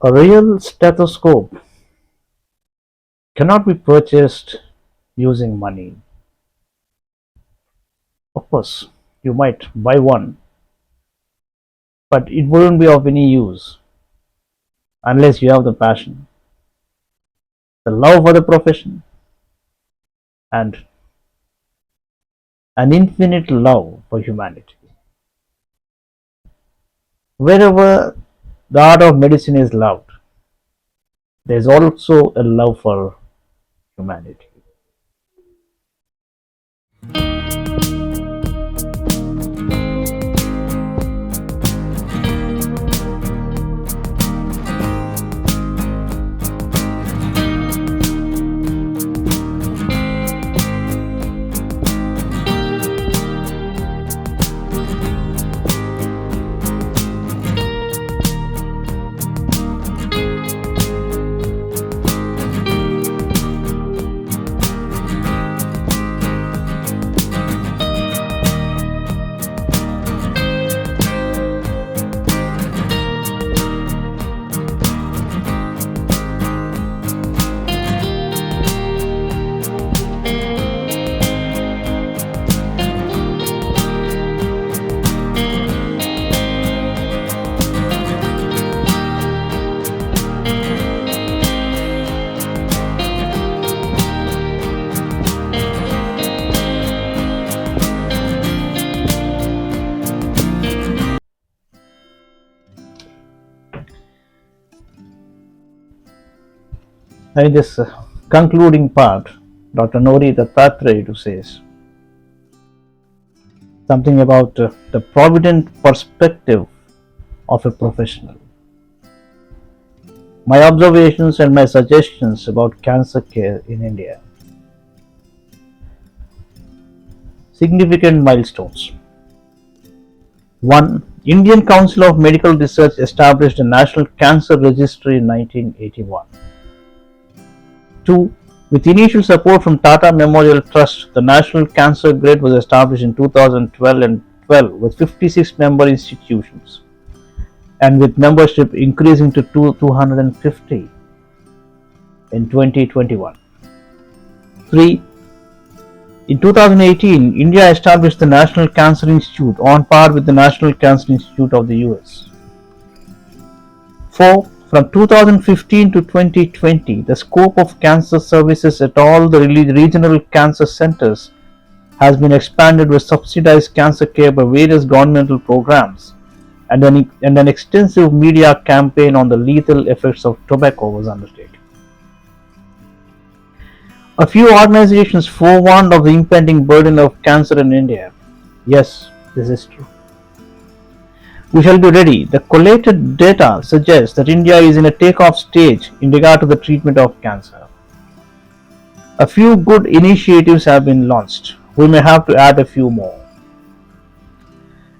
A real stethoscope cannot be purchased using money. Of course, you might buy one, but it wouldn't be of any use unless you have the passion, the love for the profession, and an infinite love for humanity. Wherever the art of medicine is loved, there is also a love for humanity. In this concluding part, Dr. Nori Dattatreyudu says something about the provident perspective of a professional. My observations and my suggestions about cancer care in India. Significant milestones. 1. Indian Council of Medical Research established a National Cancer Registry in 1981. 2. With initial support from Tata Memorial Trust, the National Cancer Grid was established in 2012 and 12 with 56 member institutions, and with membership increasing to 250 in 2021. 3. In 2018, India established the National Cancer Institute on par with the National Cancer Institute of the US. 4. From 2015 to 2020, the scope of cancer services at all the regional cancer centers has been expanded with subsidized cancer care by various governmental programs, and an extensive media campaign on the lethal effects of tobacco was undertaken. A few organizations forewarned of the impending burden of cancer in India. Yes, this is true. We shall be ready. The collated data suggests that India is in a take-off stage in regard to the treatment of cancer. A few good initiatives have been launched. We may have to add a few more.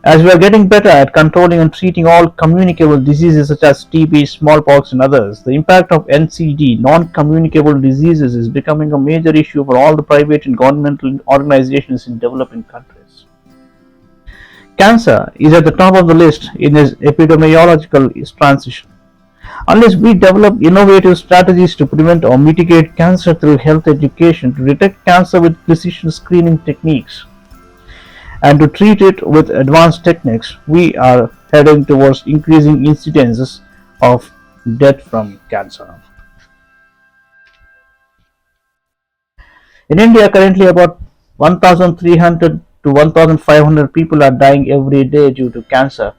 As we are getting better at controlling and treating all communicable diseases such as TB, smallpox, and others, the impact of NCD, non-communicable diseases, is becoming a major issue for all the private and governmental organizations in developing countries. Cancer is at the top of the list in its epidemiological transition. Unless we develop innovative strategies to prevent or mitigate cancer through health education, to detect cancer with precision screening techniques, and to treat it with advanced techniques, we are heading towards increasing incidences of death from cancer. In India, currently about 1,300 to 1,500 people are dying every day due to cancer,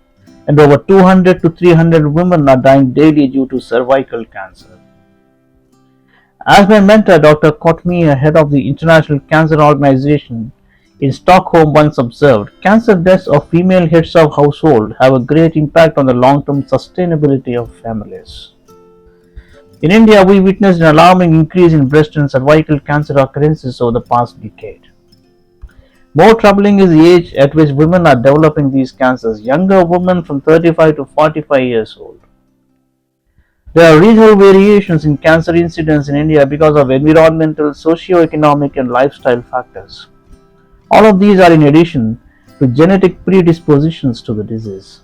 and over 200 to 300 women are dying daily due to cervical cancer. As my mentor, Dr. Kotmi, head of the International Cancer Organization in Stockholm, once observed, cancer deaths of female heads of household have a great impact on the long-term sustainability of families. In India, we witnessed an alarming increase in breast and cervical cancer occurrences over the past decade. More troubling is the age at which women are developing these cancers, younger women from 35 to 45 years old. There are regional variations in cancer incidence in India because of environmental, socio-economic, and lifestyle factors. All of these are in addition to genetic predispositions to the disease.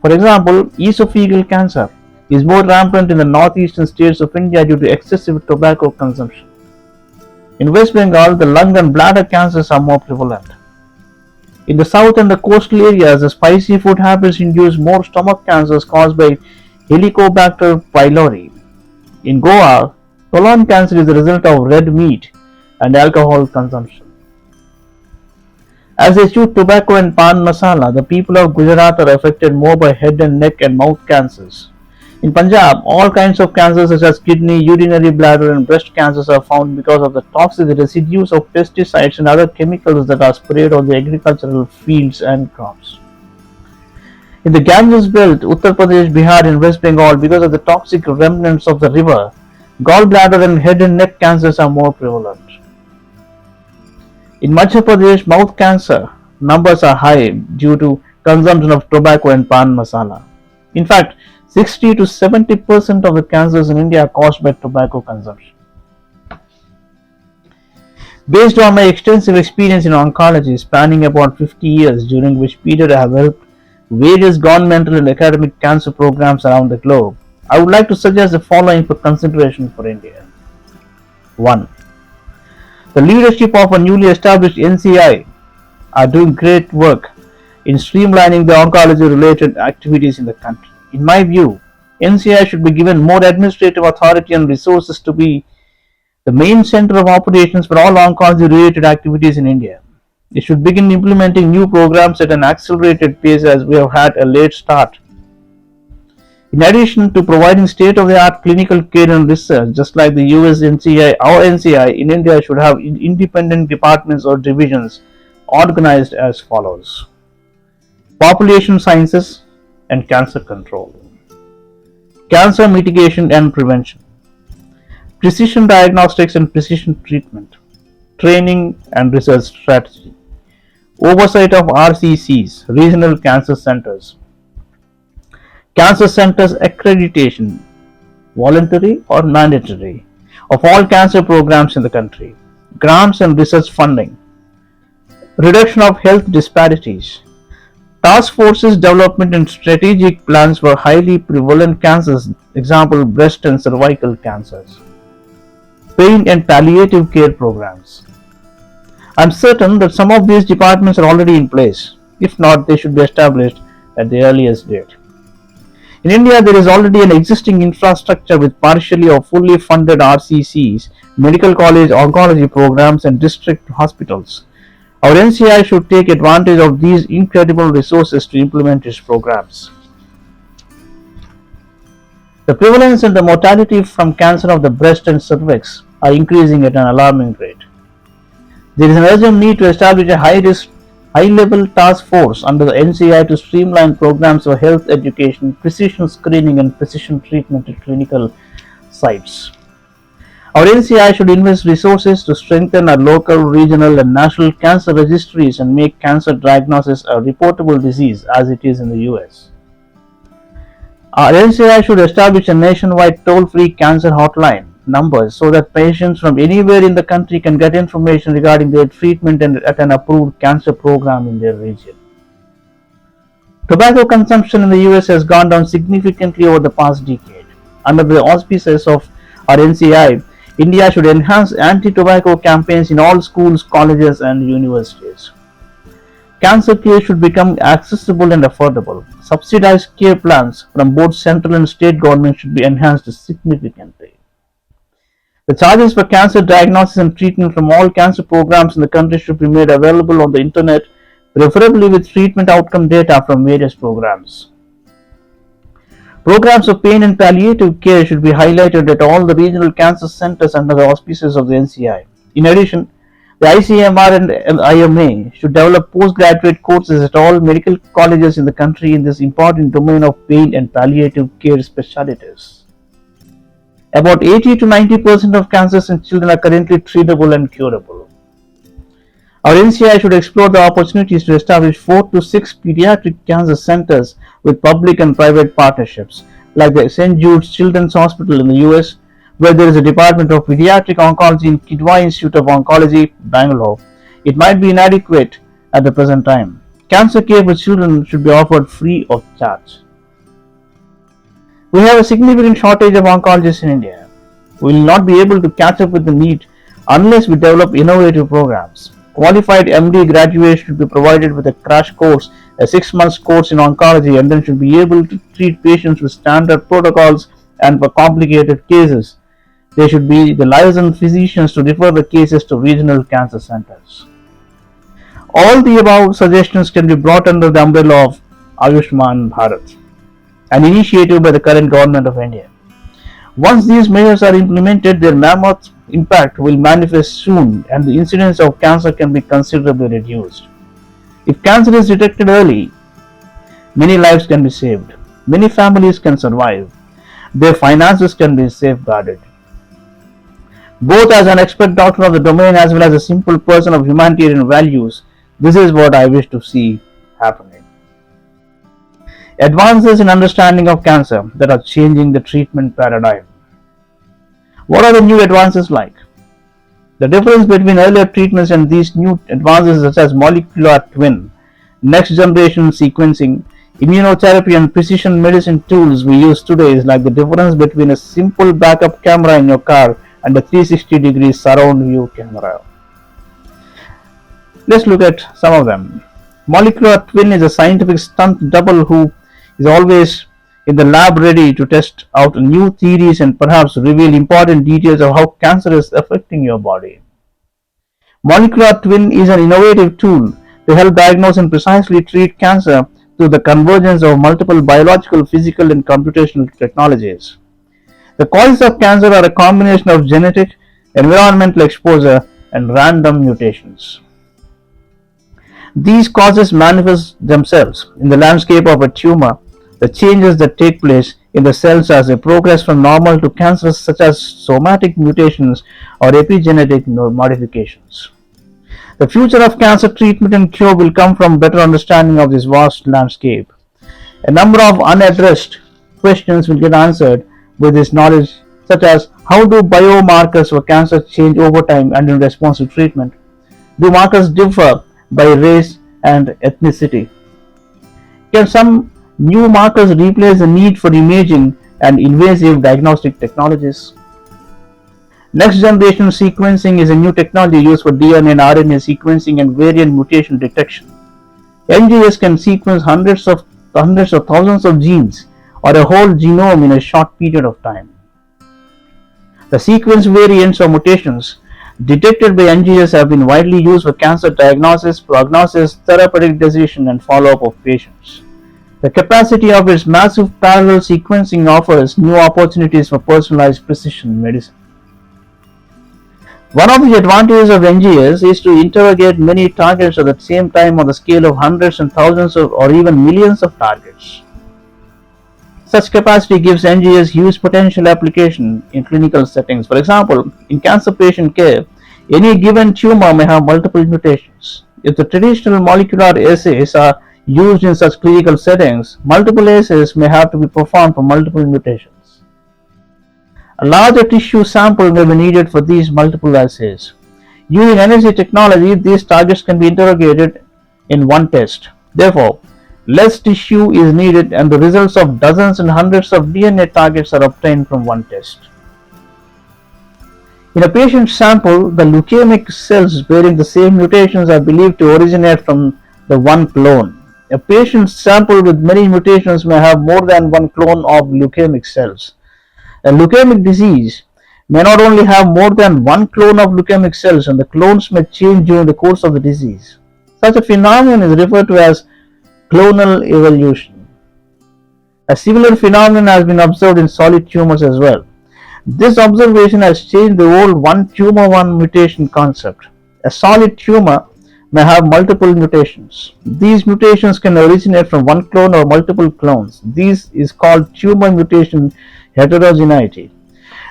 For example, esophageal cancer is more rampant in the northeastern states of India due to excessive tobacco consumption. In West Bengal, the lung and bladder cancers are more prevalent. In the south and the coastal areas, the spicy food habits induce more stomach cancers caused by Helicobacter pylori. In Goa, colon cancer is the result of red meat and alcohol consumption. As they chew tobacco and pan masala, the people of Gujarat are affected more by head and neck and mouth cancers. In Punjab, all kinds of cancers such as kidney, urinary bladder and breast cancers are found because of the toxic residues of pesticides and other chemicals that are sprayed on the agricultural fields and crops. In the Ganges belt, Uttar Pradesh, Bihar and West Bengal, because of the toxic remnants of the river, gallbladder and head and neck cancers are more prevalent. In Madhya Pradesh, mouth cancer numbers are high due to consumption of tobacco and pan masala. In fact, 60 to 70% of the cancers in India are caused by tobacco consumption. Based on my extensive experience in oncology spanning about 50 years, during which period I have helped various governmental and academic cancer programs around the globe, I would like to suggest the following for consideration for India. 1. The leadership of a newly established NCI are doing great work in streamlining the oncology-related activities in the country. In my view, NCI should be given more administrative authority and resources to be the main center of operations for all oncology-related activities in India. It should begin implementing new programs at an accelerated pace as we have had a late start. In addition to providing state-of-the-art clinical care and research, just like the US NCI, our NCI in India should have independent departments or divisions organized as follows. Population Sciences and Cancer Control, Cancer Mitigation and Prevention, Precision Diagnostics and Precision Treatment, Training and Research Strategy, Oversight of RCCs, Regional Cancer Centers, Cancer Centers accreditation, voluntary or mandatory, of all cancer programs in the country, grants and research funding, reduction of health disparities, task forces development and strategic plans for highly prevalent cancers, example breast and cervical cancers, pain and palliative care programs. I am certain that some of these departments are already in place. If not, they should be established at the earliest date. In India, there is already an existing infrastructure with partially or fully funded RCCs, medical college oncology programs and district hospitals. Our NCI should take advantage of these incredible resources to implement its programs. The prevalence and the mortality from cancer of the breast and cervix are increasing at an alarming rate. There is an urgent need to establish a high-level task force under the NCI to streamline programs for health education, precision screening and precision treatment at clinical sites. Our NCI should invest resources to strengthen our local, regional and national cancer registries and make cancer diagnosis a reportable disease as it is in the US. Our NCI should establish a nationwide toll-free cancer hotline numbers so that patients from anywhere in the country can get information regarding their treatment and at an approved cancer program in their region. Tobacco consumption in the US has gone down significantly over the past decade. Under the auspices of our NCI, India should enhance anti-tobacco campaigns in all schools, colleges and universities. Cancer care should become accessible and affordable. Subsidized care plans from both central and state governments should be enhanced significantly. The charges for cancer diagnosis and treatment from all cancer programs in the country should be made available on the internet, preferably with treatment outcome data from various programs. Programs of pain and palliative care should be highlighted at all the regional cancer centers under the auspices of the NCI. In addition, the ICMR and IMA should develop postgraduate courses at all medical colleges in the country in this important domain of pain and palliative care specialties. About 80 to 90% of cancers in children are currently treatable and curable. Our NCI should explore the opportunities to establish 4 to 6 pediatric cancer centers with public and private partnerships, like the St. Jude's Children's Hospital in the US, where there is a Department of Pediatric Oncology in Kidwai Institute of Oncology, Bangalore. It might be inadequate at the present time. Cancer care for children should be offered free of charge. We have a significant shortage of oncologists in India. We will not be able to catch up with the need unless we develop innovative programs. Qualified MD graduates should be provided with a crash course, a 6 month course in oncology, and then should be able to treat patients with standard protocols, and for complicated cases, they should be the licensed physicians to refer the cases to regional cancer centers. All the above suggestions can be brought under the umbrella of Ayushman Bharat, an initiative by the current government of India. Once these measures are implemented, their mammoth impact will manifest soon and the incidence of cancer can be considerably reduced. If cancer is detected early, many lives can be saved, many families can survive, their finances can be safeguarded. Both as an expert doctor of the domain as well as a simple person of humanitarian values, this is what I wish to see happening. Advances in understanding of cancer that are changing the treatment paradigm. What are the new advances like? The difference between earlier treatments and these new advances such as molecular twin, next generation sequencing, immunotherapy and precision medicine tools we use today is like the difference between a simple backup camera in your car and a 360-degree surround view camera. Let's look at some of them. Molecular twin is a scientific stunt double who is always in the lab ready to test out new theories and perhaps reveal important details of how cancer is affecting your body. Molecular twin is an innovative tool to help diagnose and precisely treat cancer through the convergence of multiple biological, physical, and computational technologies. The causes of cancer are a combination of genetic, environmental exposure, and random mutations. These causes manifest themselves in the landscape of a tumor, the changes that take place in the cells as they progress from normal to cancerous, such as somatic mutations or epigenetic modifications. The future of cancer treatment and cure will come from better understanding of this vast landscape. A number of unaddressed questions will get answered with this knowledge, such as how do biomarkers for cancer change over time and in response to treatment? Do markers differ by race and ethnicity? Can some new markers replace the need for imaging and invasive diagnostic technologies? Next generation sequencing is a new technology used for DNA and RNA sequencing and variant mutation detection. NGS can sequence hundreds of thousands of genes or a whole genome in a short period of time. The sequence variants or mutations detected by NGS have been widely used for cancer diagnosis, prognosis, therapeutic decision, and follow-up of patients. The capacity of its massive parallel sequencing offers new opportunities for personalized precision medicine. One of the advantages of NGS is to interrogate many targets at the same time on the scale of hundreds and thousands or even millions of targets. Such capacity gives NGS huge potential application in clinical settings. For example, in cancer patient care, any given tumor may have multiple mutations. If the traditional molecular assays are used in such clinical settings, multiple assays may have to be performed for multiple mutations. A larger tissue sample may be needed for these multiple assays. Using NSA technology, these targets can be interrogated in one test. Therefore, less tissue is needed and the results of dozens and hundreds of DNA targets are obtained from one test. In a patient sample, the leukemic cells bearing the same mutations are believed to originate from the one clone. A patient sample with many mutations may have more than one clone of leukemic cells. A leukemic disease may not only have more than one clone of leukemic cells, and the clones may change during the course of the disease. Such a phenomenon is referred to as clonal evolution. A similar phenomenon has been observed in solid tumors as well. This observation has changed the old one tumor, one mutation concept. A solid tumor may have multiple mutations. These mutations can originate from one clone or multiple clones. This is called tumor mutation heterogeneity.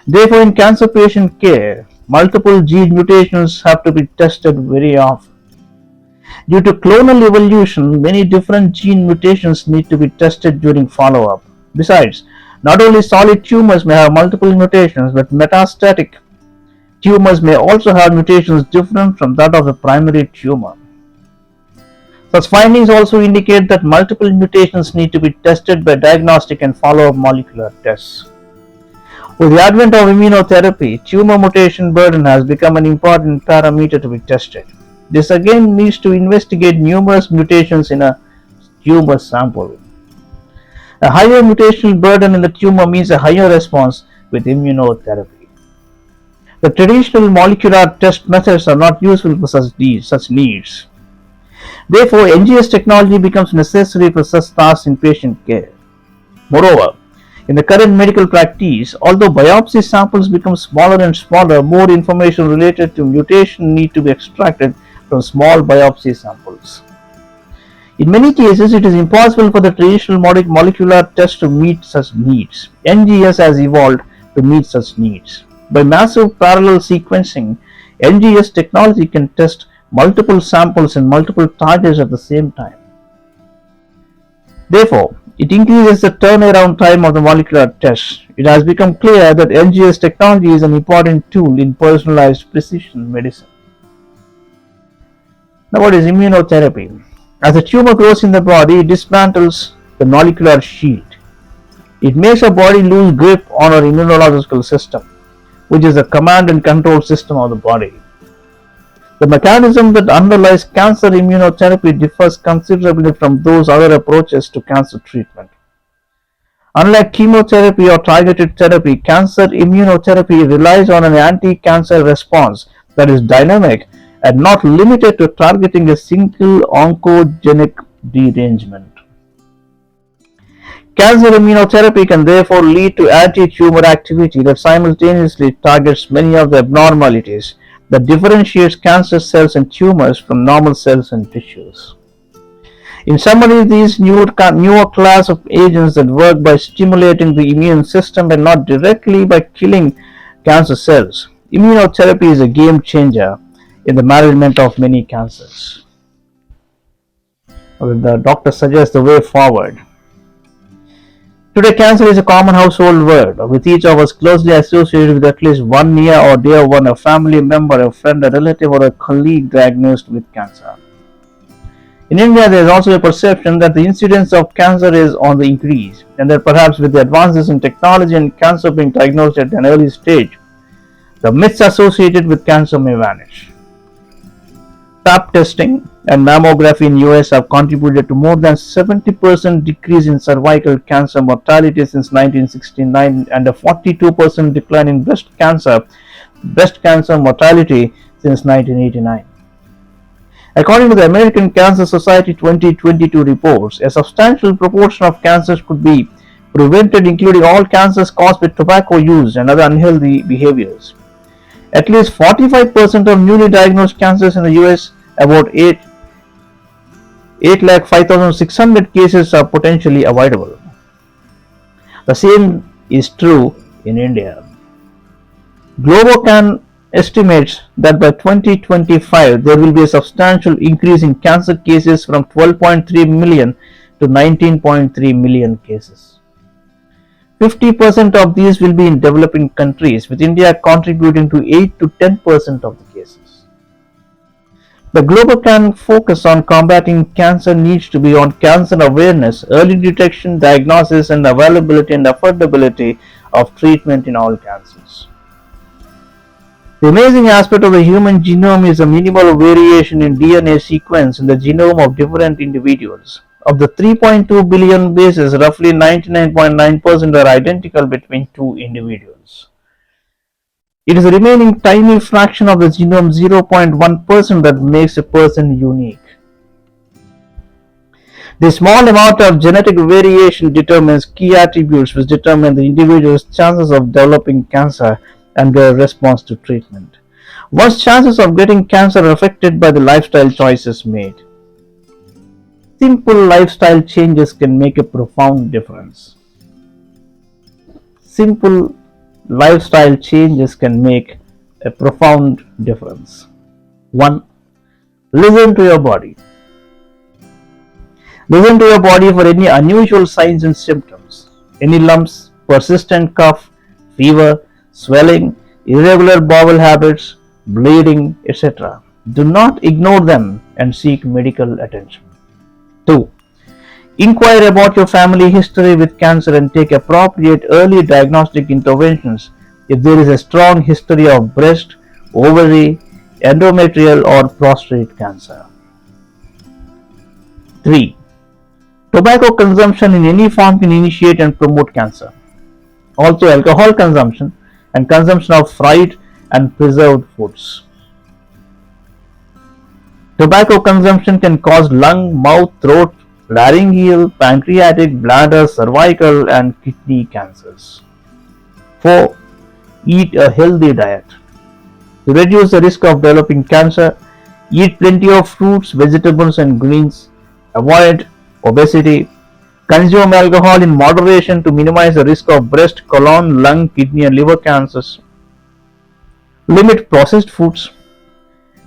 Therefore, in cancer patient care, multiple gene mutations have to be tested very often. Due to clonal evolution, many different gene mutations need to be tested during follow-up. Besides, not only solid tumors may have multiple mutations, but metastatic tumors may also have mutations different from that of the primary tumor. Such findings also indicate that multiple mutations need to be tested by diagnostic and follow-up molecular tests. With the advent of immunotherapy, tumor mutation burden has become an important parameter to be tested. This again needs to investigate numerous mutations in a tumor sample. A higher mutational burden in the tumor means a higher response with immunotherapy. The traditional molecular test methods are not useful for such needs. Therefore, NGS technology becomes necessary for such tasks in patient care. Moreover, in the current medical practice, although biopsy samples become smaller and smaller, more information related to mutation need to be extracted from small biopsy samples. In many cases, it is impossible for the traditional molecular test to meet such needs. NGS has evolved to meet such needs. By massive parallel sequencing, NGS technology can test multiple samples and multiple targets at the same time. Therefore, it increases the turnaround time of the molecular test. It has become clear that NGS technology is an important tool in personalized precision medicine. Now, what is immunotherapy? As a tumor grows in the body, it dismantles the molecular shield. It makes our body lose grip on our immunological system, which is the command and control system of the body. The mechanism that underlies cancer immunotherapy differs considerably from those other approaches to cancer treatment. Unlike chemotherapy or targeted therapy, cancer immunotherapy relies on an anti-cancer response that is dynamic and not limited to targeting a single oncogenic derangement. Cancer immunotherapy can therefore lead to anti-tumor activity that simultaneously targets many of the abnormalities that differentiates cancer cells and tumors from normal cells and tissues. In summary, these newer class of agents that work by stimulating the immune system and not directly by killing cancer cells. Immunotherapy is a game changer in the management of many cancers. The doctor suggests the way forward. Today, cancer is a common household word, with each of us closely associated with at least one near or dear one, a family member, a friend, a relative, or a colleague diagnosed with cancer. In India, there is also a perception that the incidence of cancer is on the increase, and that perhaps with the advances in technology and cancer being diagnosed at an early stage, the myths associated with cancer may vanish. Pap testing and mammography in US have contributed to more than 70% decrease in cervical cancer mortality since 1969 and a 42% decline in breast cancer mortality since 1989. According to the American Cancer Society 2022 reports, a substantial proportion of cancers could be prevented, including all cancers caused by tobacco use and other unhealthy behaviors. At least 45% of newly diagnosed cancers in the US, about 8,05,600 cases, are potentially avoidable. The same is true in India. Globocan estimates that by 2025 there will be a substantial increase in cancer cases from 12.3 million to 19.3 million cases. 50% of these will be in developing countries, with India contributing to 8 to 10% of the cases. The Globocan focus on combating cancer needs to be on cancer awareness, early detection, diagnosis, and availability and affordability of treatment in all cancers. The amazing aspect of the human genome is the minimal variation in DNA sequence in the genome of different individuals. Of the 3.2 billion bases, roughly 99.9% are identical between two individuals. It is the remaining tiny fraction of the genome, 0.1%, that makes a person unique. The small amount of genetic variation determines key attributes which determine the individual's chances of developing cancer and their response to treatment. One's chances of getting cancer are affected by the lifestyle choices made. Simple lifestyle changes can make a profound difference. Simple lifestyle changes can make a profound difference. 1. Listen to your body. Listen to your body for any unusual signs and symptoms. Any lumps, persistent cough, fever, swelling, irregular bowel habits, bleeding, etc. Do not ignore them and seek medical attention. 2. Inquire about your family history with cancer and take appropriate early diagnostic interventions if there is a strong history of breast, ovary, endometrial, or prostate cancer. 3. Tobacco consumption in any form can initiate and promote cancer. Also, alcohol consumption and consumption of fried and preserved foods. Tobacco consumption can cause lung, mouth, throat, laryngeal, pancreatic, bladder, cervical, and kidney cancers. 4. Eat a healthy diet. To reduce the risk of developing cancer, eat plenty of fruits, vegetables, and greens. Avoid obesity. Consume alcohol in moderation to minimize the risk of breast, colon, lung, kidney, and liver cancers. Limit processed foods.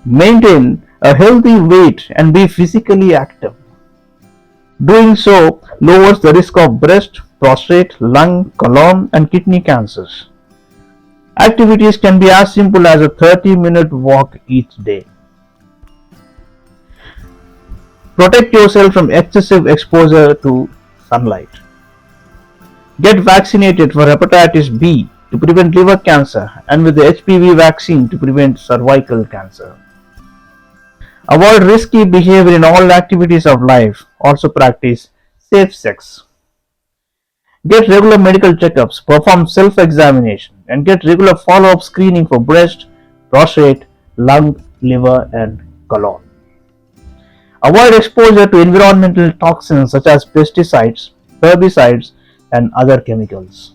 Maintain a healthy weight and be physically active. Doing so lowers the risk of breast, prostate, lung, colon, and kidney cancers. Activities can be as simple as a 30-minute walk each day. Protect yourself from excessive exposure to sunlight. Get vaccinated for hepatitis B to prevent liver cancer and with the HPV vaccine to prevent cervical cancer. Avoid risky behavior in all activities of life. Also practice safe sex. Get regular medical checkups, perform self-examination, and get regular follow-up screening for breast, prostate, lung, liver, and colon. Avoid exposure to environmental toxins such as pesticides, herbicides, and other chemicals.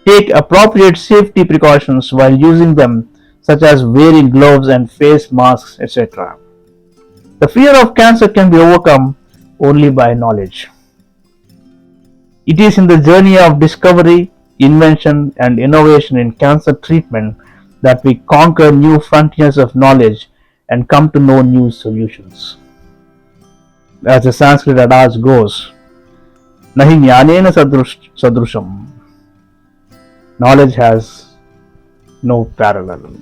Take appropriate safety precautions while using them, such as wearing gloves and face masks, etc. The fear of cancer can be overcome only by knowledge. It is in the journey of discovery, invention, and innovation in cancer treatment that we conquer new frontiers of knowledge and come to know new solutions. As the Sanskrit adage goes, Nahi jnanena sadrusham. Knowledge has no parallel.